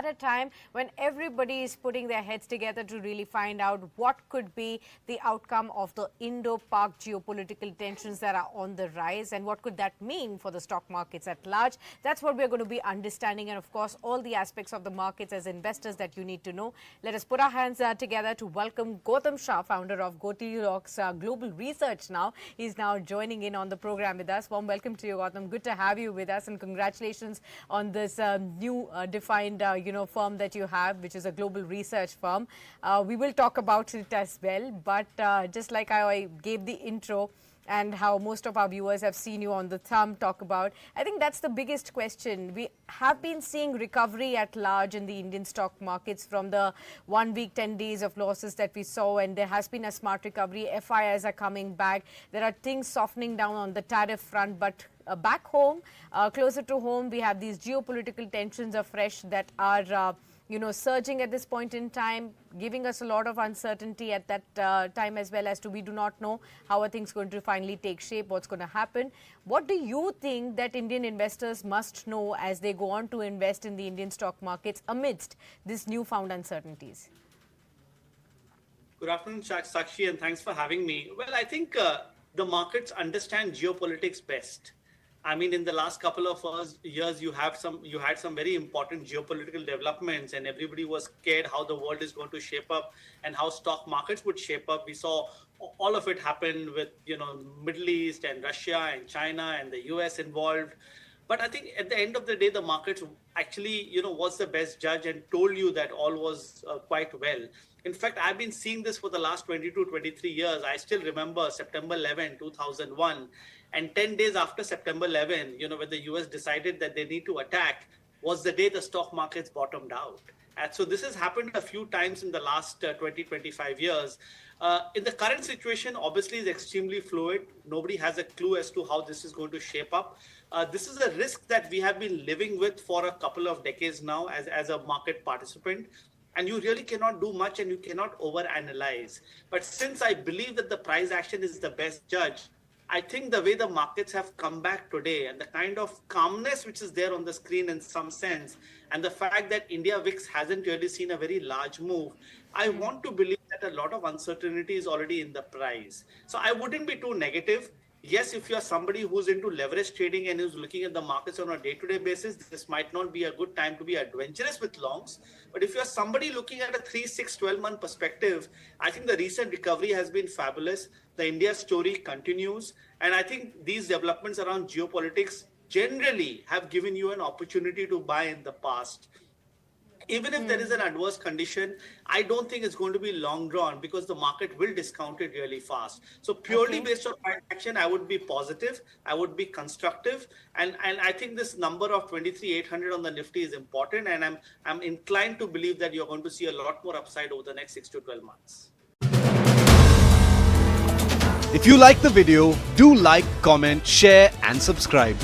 at a time when everybody is putting their heads together to really find out what could be the outcome of the Indo-Pak geopolitical tensions that are on the rise and what could that mean for the stock markets at large. That's what we're going to be understanding, and of course all the aspects of the markets as investors that you need to know. Let us put our hands together to welcome Gautam Shah, founder of Geopolitics Global Research now. He's now joining in on the program with us. Warm welcome to you, Gautam. Good to have you with us, and congratulations on this new defined firm that you have, which is a global research firm. We will talk about it as well, but just like I gave the intro and how most of our viewers have seen you on the thumb talk about, I think that's the biggest question. We have been seeing recovery at large in the Indian stock markets from the 1 week, 10 days of losses that we saw, and there has been a smart recovery. FIIs are coming back. There are things softening down on the tariff front, but back home, closer to home, we have these geopolitical tensions afresh that are surging at this point in time, giving us a lot of uncertainty at that time as well, as to we do not know how are things going to finally take shape, what's going to happen. What do you think that Indian investors must know as they go on to invest in the Indian stock markets amidst these newfound uncertainties? Good afternoon, Sakshi, and thanks for having me. Well, I think the markets understand geopolitics best. I mean, in the last couple of years, you had some very important geopolitical developments, and everybody was scared how the world is going to shape up and how stock markets would shape up. We saw all of it happen with Middle East and Russia and China and the US involved. But I think at the end of the day, the markets actually was the best judge and told you that all was quite well. In fact, I've been seeing this for the last 22, 23 years. I still remember September 11, 2001. And 10 days after September 11, when the US decided that they need to attack, was the day the stock markets bottomed out. And so this has happened a few times in the last 20, 25 years. In the current situation, obviously, is extremely fluid. Nobody has a clue as to how this is going to shape up. This is a risk that we have been living with for a couple of decades now as a market participant. And you really cannot do much, and you cannot overanalyze. But since I believe that the price action is the best judge, I think the way the markets have come back today and the kind of calmness which is there on the screen in some sense, and the fact that India VIX hasn't really seen a very large move, I want to believe that a lot of uncertainty is already in the price. So I wouldn't be too negative. Yes, if you're somebody who's into leverage trading and is looking at the markets on a day-to-day basis, this might not be a good time to be adventurous with longs. But if you're somebody looking at a 3, 6, 12-month perspective, I think the recent recovery has been fabulous. The India story continues. And I think these developments around geopolitics generally have given you an opportunity to buy in the past. Even if there is an adverse condition, I don't think it's going to be long drawn because the market will discount it really fast. So purely based on price action, I would be positive, I would be constructive. And I think this number of 23,800 on the Nifty is important. And I'm inclined to believe that you're going to see a lot more upside over the next 6 to 12 months. If you like the video, do like, comment, share and subscribe.